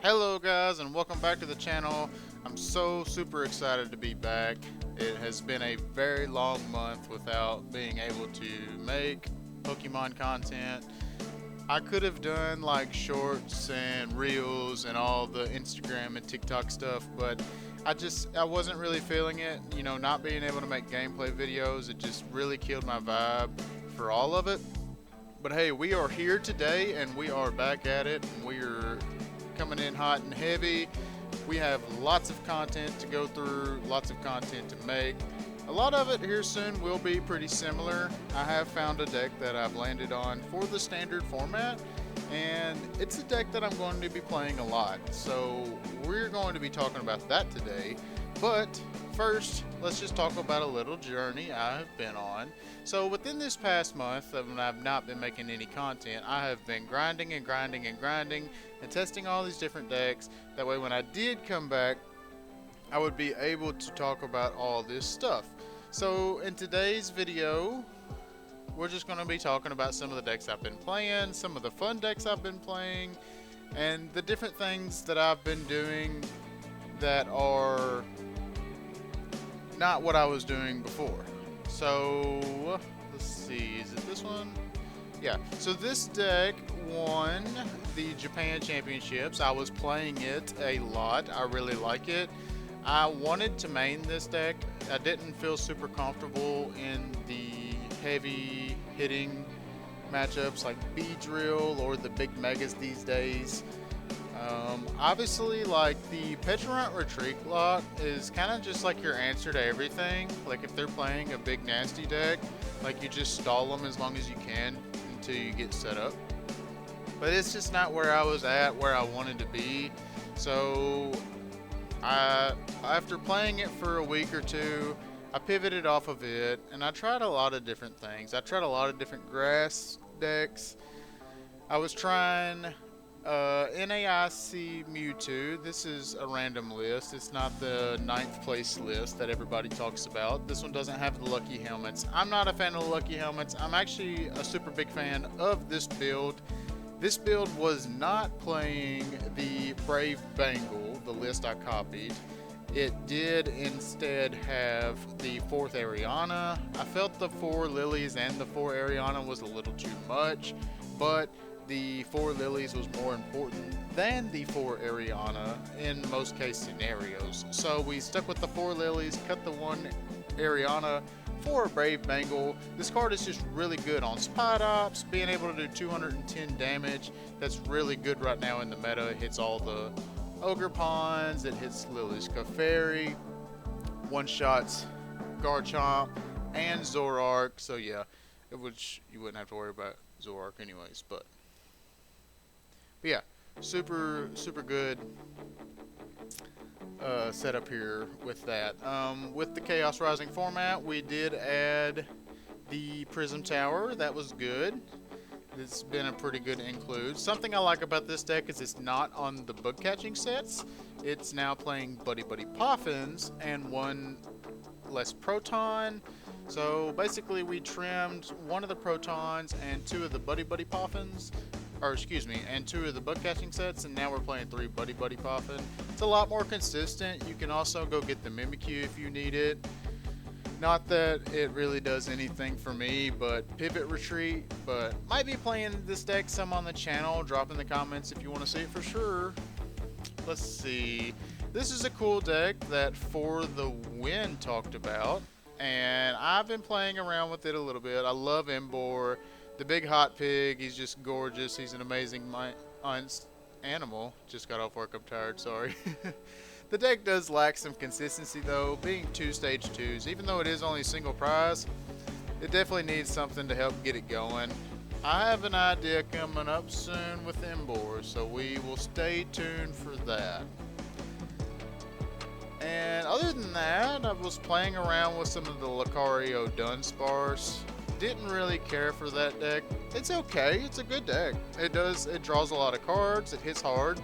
Hello guys and welcome back to the channel. I'm so super excited to be back. It has been a very long month without being able to make Pokemon content. I could have done like shorts and reels and all the Instagram and TikTok stuff, but I wasn't really feeling it. Not being able to make gameplay videos, it just really killed my vibe for all of it. But hey, we are here today and we are back at it and we are coming in hot and heavy. We have lots of content to go through, lots of content to make. A lot of it here soon will be pretty similar. I have found a deck that I've landed on for the standard format, and it's a deck that I'm going to be playing a lot. So we're going to be talking about that today. But first, let's just talk about a little journey I have been on. So within this past month, when I've not been making any content, I have been grinding and grinding and grinding and testing all these different decks. That way when I did come back, I would be able to talk about all this stuff. So in today's video, we're just going to be talking about some of the decks I've been playing, some of the fun decks I've been playing, and the different things that I've been doing that are not what I was doing before. So let's see, is it this one? Yeah, so this deck won the Japan Championships. I was playing it a lot. I really like it. I wanted to main this deck. I didn't feel super comfortable in the heavy hitting matchups like Beedrill or the big megas these days. Obviously, like the Petulant Retreat Lock is kind of just like your answer to everything. Like if they're playing a big nasty deck, like you just stall them as long as you can until you get set up. But it's just not where I was at, where I wanted to be. So after playing it for a week or two, I pivoted off of it and I tried a lot of different things. I tried a lot of different grass decks. I was trying NAIC Mewtwo. This is a random list. It's not the 9th place list that everybody talks about. This one doesn't have the lucky helmets. I'm not a fan of the lucky helmets. I'm actually a super big fan of this build. This build was not playing the Brave Bengal, the list I copied. It did instead have the 4th Ariana. I felt the 4 Lilies and the 4 Ariana was a little too much, but the 4 Lilies was more important than the 4 Ariana in most case scenarios. So we stuck with the 4 Lilies, cut the 1 Ariana for a Brave Bengal. This card is just really good on Spot Ops, being able to do 210 damage. That's really good right now in the meta. It hits all the Ogre Pawns, it hits Lily's Clefairy, one-shots Garchomp and Zoroark. So yeah, which you wouldn't have to worry about Zoroark anyways, but yeah, super good setup here with that. With the Chaos Rising format, we did add the Prism Tower. That was good. It's been a pretty good include. Something I like about this deck is it's not on the bug catching sets. It's now playing Buddy Buddy Poffins and 1 less Proton. So basically we trimmed 1 of the Protons and 2 of the Buddy Buddy Poffins, or excuse me, and 2 of the bug catching sets, and now we're playing 3 Buddy Buddy Poffin. It's a lot more consistent. You can also go get the Mimikyu if you need it. Not that it really does anything for me, but Pivot Retreat. But might be playing this deck some on the channel. Drop in the comments if you want to see it for sure. Let's see. This is a cool deck that For the Win talked about, and I've been playing around with it a little bit. I love Embor, the big hot pig. He's just gorgeous. He's an amazing animal. Just got off work. I'm tired. Sorry. The deck does lack some consistency though, being 2 stage 2s. Even though it is only a single prize, it definitely needs something to help get it going. I have an idea coming up soon with Embor, so we will stay tuned for that. And other than that, I was playing around with some of the Lucario Dunsparce. Didn't really care for that deck. It's okay, it's a good deck. It draws a lot of cards, it hits hard.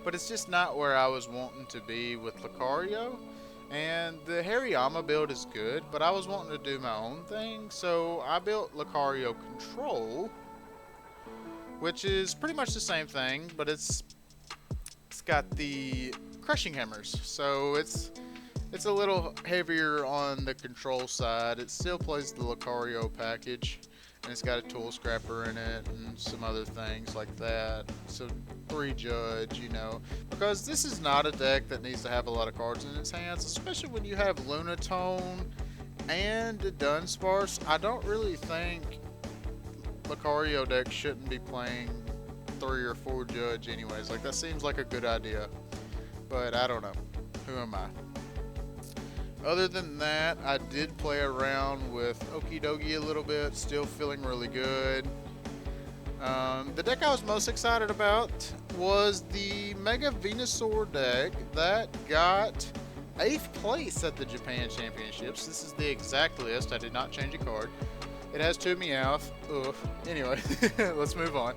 But it's just not where I was wanting to be with Lucario. And the Hariyama build is good, but I was wanting to do my own thing, so I built Lucario Control, which is pretty much the same thing, but it's deck's got the crushing hammers, so it's a little heavier on the control side. It still plays the Lucario package, and it's got a tool scrapper in it and some other things like that. So 3 judge, you know, because this is not a deck that needs to have a lot of cards in its hands, especially when you have Lunatone and Dunsparce. I don't really think Lucario deck shouldn't be playing 3 or 4 judge anyways. Like, that seems like a good idea, but I don't know. Who am I? Other than that, I did play around with Okidogi a little bit, still feeling really good. The deck I was most excited about was the Mega Venusaur deck that got 8th place at the Japan Championships. This is the exact list. I did not change a card. It has 2 Meowth. Ugh. Anyway, let's move on.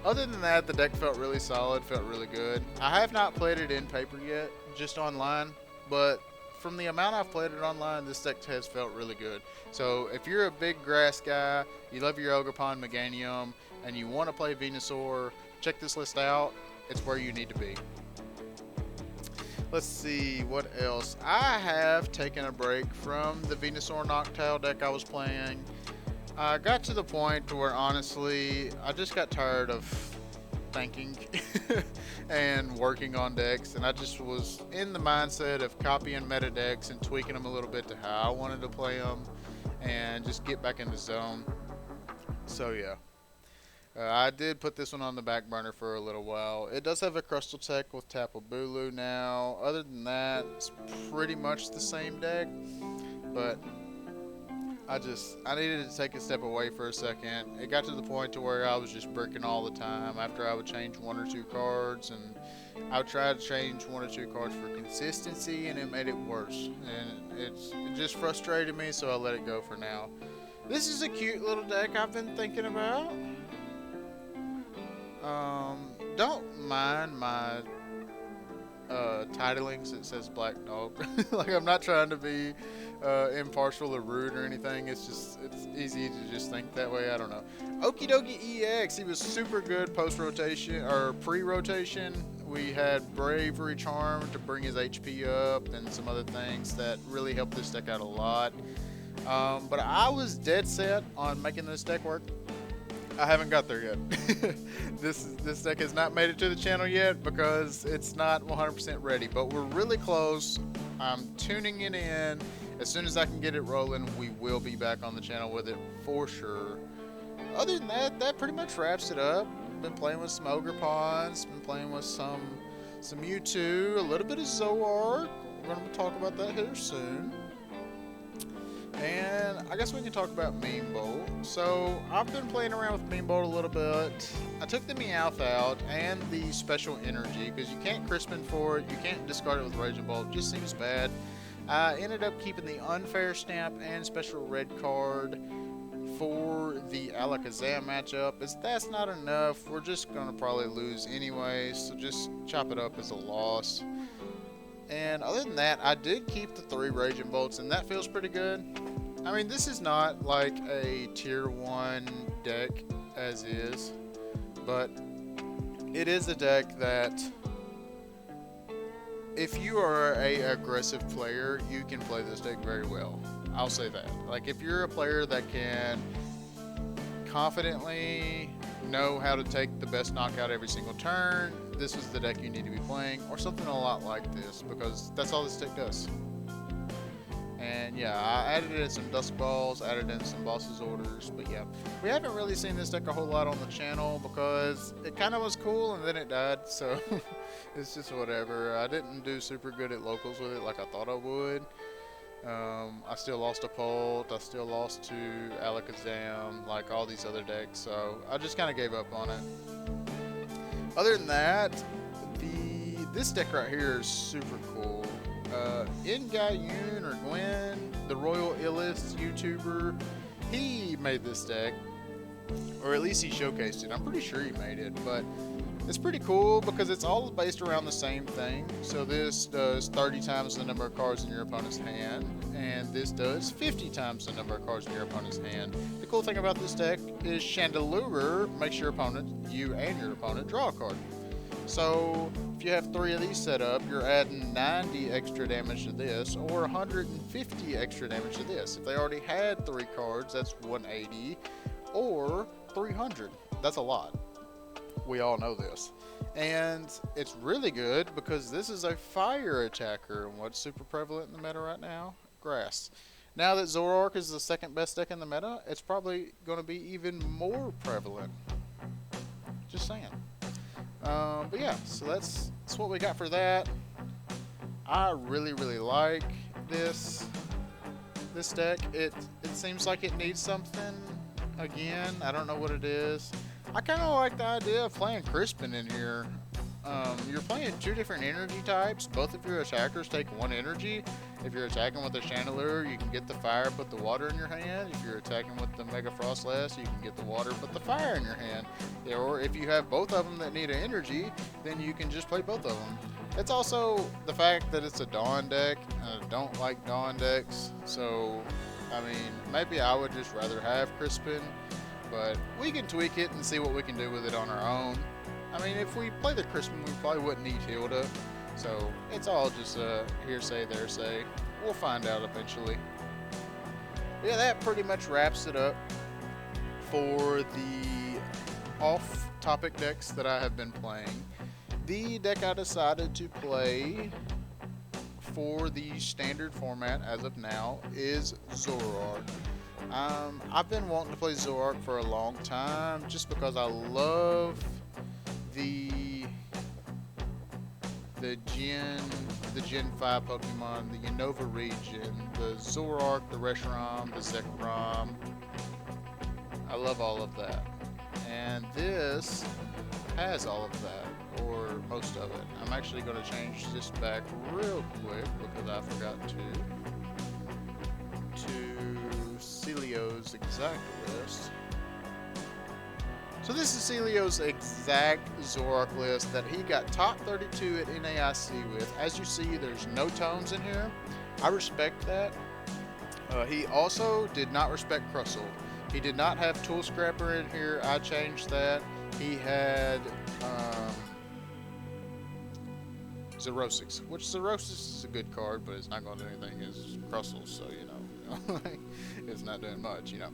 Other than that, the deck felt really solid, felt really good. I have not played it in paper yet, just online, but from the amount I've played it online, this deck has felt really good. So if you're a big grass guy, you love your Ogerpon, Meganium, and you want to play Venusaur, check this list out. It's where you need to be. Let's see what else. I have taken a break from the Venusaur Noctowl deck I was playing. I got to the point where, honestly, I just got tired of thinking and working on decks, and I just was in the mindset of copying meta decks and tweaking them a little bit to how I wanted to play them and just get back in the zone. So yeah, I did put this one on the back burner for a little while. It does have a Crystal Tech with Tapu Bulu now. Other than that, it's pretty much the same deck, but I needed to take a step away for a second. It got to the point to where I was just bricking all the time after I would change 1 or 2 cards, and I would try to change 1 or 2 cards for consistency, and it made it worse. And it just frustrated me, so I let it go for now. This is a cute little deck I've been thinking about. Don't mind my titlings. It says Black Dog. Like, I'm not trying to be impartial or rude or anything. It's easy to just think that way. I don't know. Okidogi EX, he was super good post-rotation or pre-rotation. We had Bravery Charm to bring his HP up and some other things that really helped this deck out a lot. But I was dead set on making this deck work. I haven't got there yet. This deck has not made it to the channel yet because it's not 100% ready, but we're really close. I'm tuning it in. As soon as I can get it rolling, we will be back on the channel with it for sure. Other than that, that pretty much wraps it up. Been playing with some Ogerpons, been playing with some Mewtwo, a little bit of Zoroark. We're going to talk about that here soon. And I guess we can talk about Meme Bolt. So I've been playing around with Meme Bolt a little bit. I took the Meowth out and the Special Energy because you can't Crispin for it. You can't discard it with Raging Bolt. It just seems bad. I ended up keeping the Unfair Stamp and Special Red card for the Alakazam matchup. That's not enough. We're just going to probably lose anyway, so just chop it up as a loss. And other than that, I did keep the 3 Raging Bolts, and that feels pretty good. I mean, this is not like a tier 1 deck as is, but it is a deck that if you are a aggressive player, you can play this deck very well. I'll say that. Like, if you're a player that can confidently know how to take the best knockout every single turn, this is the deck you need to be playing, or something a lot like this, because that's all this deck does. And yeah, I added in some Dusk Balls, added in some Boss's Orders, but yeah, we haven't really seen this deck a whole lot on the channel because it kind of was cool and then it died, so it's just whatever. I didn't do super good at locals with it like I thought I would. I still lost to Polt, I still lost to Alakazam, like all these other decks, so I just kind of gave up on it. Other than that, this deck right here is super cool. Ingayun or Gwen, the Royal Illist YouTuber, he made this deck, or at least he showcased it. I'm pretty sure he made it, but it's pretty cool because it's all based around the same thing. So this does 30 times the number of cards in your opponent's hand, and this does 50 times the number of cards in your opponent's hand. The cool thing about this deck is Chandelure makes your opponent, you and your opponent, draw a card. So if you have 3 of these set up, you're adding 90 extra damage to this, or 150 extra damage to this. If they already had 3 cards, that's 180, or 300. That's a lot. We all know this. And it's really good because this is a fire attacker. And what's super prevalent in the meta right now? Grass. Now that Zoroark is the second best deck in the meta, it's probably going to be even more prevalent. Just saying. But yeah, so that's what we got for that. I really like this deck. It seems like it needs something again. I don't know what it is. I kind of like the idea of playing Crispin in here. You're playing 2 different energy types. Both of your attackers take 1 energy. If you're attacking with a Chandelure, you can get the fire, put the water in your hand. If you're attacking with the Mega Frostlass, you can get the water, put the fire in your hand. Or if you have both of them that need an energy, then you can just play both of them. It's also the fact that it's a Dawn deck, and I don't like Dawn decks. So, I mean, maybe I would just rather have Crispin, but we can tweak it and see what we can do with it on our own. I mean, if we play the Crispin, we probably wouldn't need Hilda. So, it's all just hearsay, theresay. We'll find out eventually. But yeah, that pretty much wraps it up for the off-topic decks that I have been playing. The deck I decided to play for the standard format as of now is Zoroark. I've been wanting to play Zoroark for a long time just because I love the Gen 5 Pokemon, the Unova region, the Zoroark, the Reshiram, the Zekrom. I love all of that. And this has all of that, or most of it. I'm actually going to change this back real quick because I forgot to Celio's exact list. So this is Celio's exact Zoroark list that he got top 32 at NAIC with. As you see, there's no tomes in here. I respect that. He also did not respect Crustle. He did not have Tool Scrapper in here. I changed that. He had Xerosix, which Xerosix is a good card, but it's not going to do anything as Crustle, so you know, it's not doing much, you know.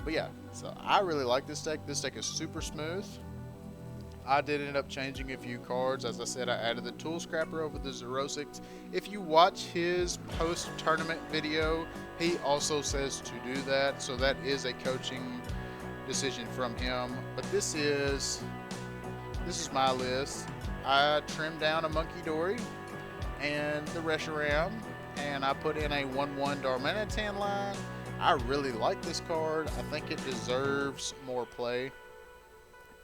But yeah, so I really like this deck. This deck is super smooth. I did end up changing a few cards. As I said, I added the Tool Scrapper over the Xerosix. If you watch his post-tournament video, he also says to do that. So that is a coaching decision from him. But this is my list. I trimmed down a Munkidori and the Reshiram, and I put in a 1/1 Darmanitan line. I really like this card. I think it deserves more play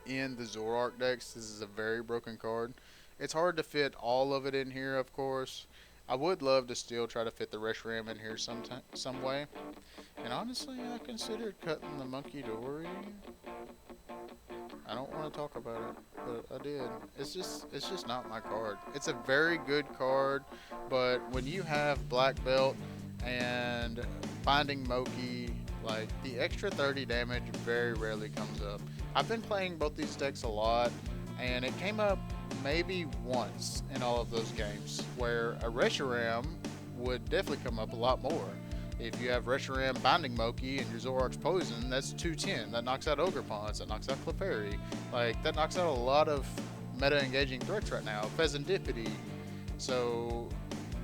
in the Zoroark decks. This is a very broken card. It's hard to fit all of it in here, of course. I would love to still try to fit the Reshiram in here some way. And honestly, I considered cutting the Munkidori. I don't want to talk about it, but I did. It's just not my card. It's a very good card, but when you have Black Belt and Binding Moki, like, the extra 30 damage very rarely comes up. I've been playing both these decks a lot, and it came up maybe once in all of those games where a Reshiram would definitely come up a lot more. If you have Reshiram Binding Moki and your Zoroark's Poison, that's 210. That knocks out Ogerpons, that knocks out Clefairy. Like, that knocks out a lot of meta-engaging threats right now. Pheasantipity. So,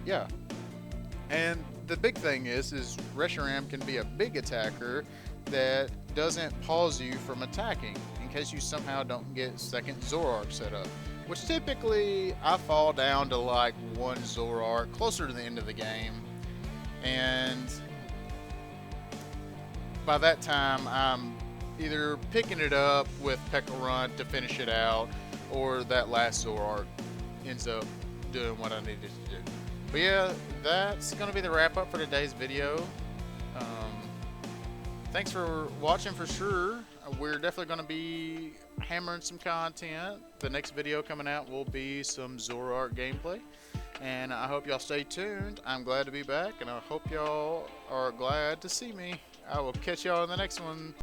yeah. And the big thing is Reshiram can be a big attacker that doesn't pause you from attacking in case you somehow don't get second Zoroark set up. Which typically I fall down to like 1 Zoroark closer to the end of the game. And by that time, I'm either picking it up with Peckle Run to finish it out, or that last Zoroark ends up doing what I needed to do. But yeah, that's going to be the wrap up for today's video. Thanks for watching for sure. We're definitely going to be hammering some content. The next video coming out will be some Zoroark gameplay. And I hope y'all stay tuned. I'm glad to be back, and I hope y'all are glad to see me. I will catch y'all in the next one.